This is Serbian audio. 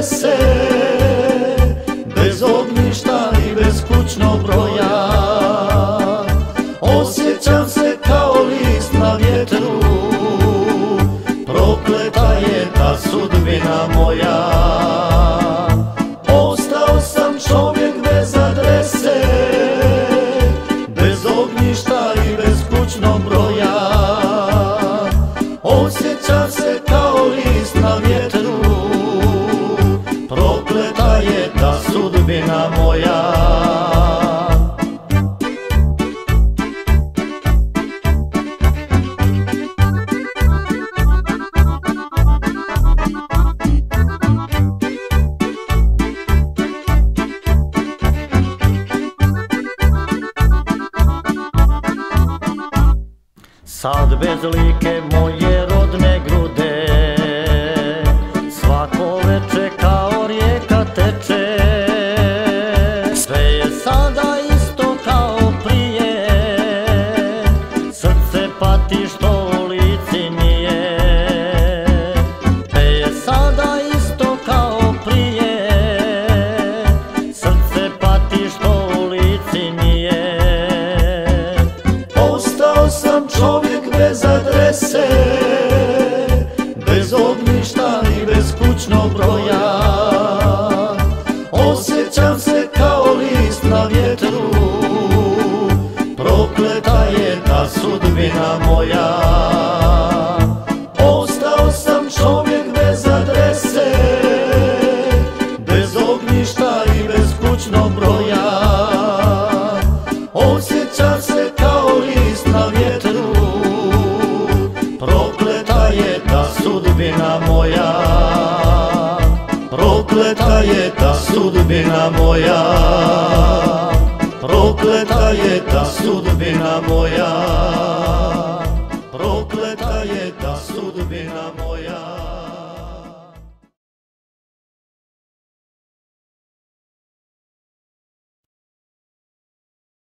adrese, bez ognjišta i bez kućnog broja. Osjećam se kao list na vjetru, prokleta je ta sudbina moja. Ostao sam čovjek bez adrese, bez ognjišta i bez kućnog broja. Osjećam se kao list na vjetru, prokleta je ta sudbina moja. Sad bez like moje rodne grude, svako veče kao rijeka teče. Sve je sada isto kao prije, srce pati što u lici nije. Sve je sada isto kao prije, srce pati što u lici nije. Ostao sam čovjek bez adrese, bez ognjišta i bez kućnog broja. Osjećam se kao list na vjetru, prokleta je ta sudbina moja. Ostao sam čovjek bez adrese, bez ognjišta i bez kućnog broja. Osjećam se kao list na vjetru, prokleta je ta sudbina moja. Prokleta je ta sudbina moja. Prokleta je ta sudbina moja. Prokleta je ta sudbina moja.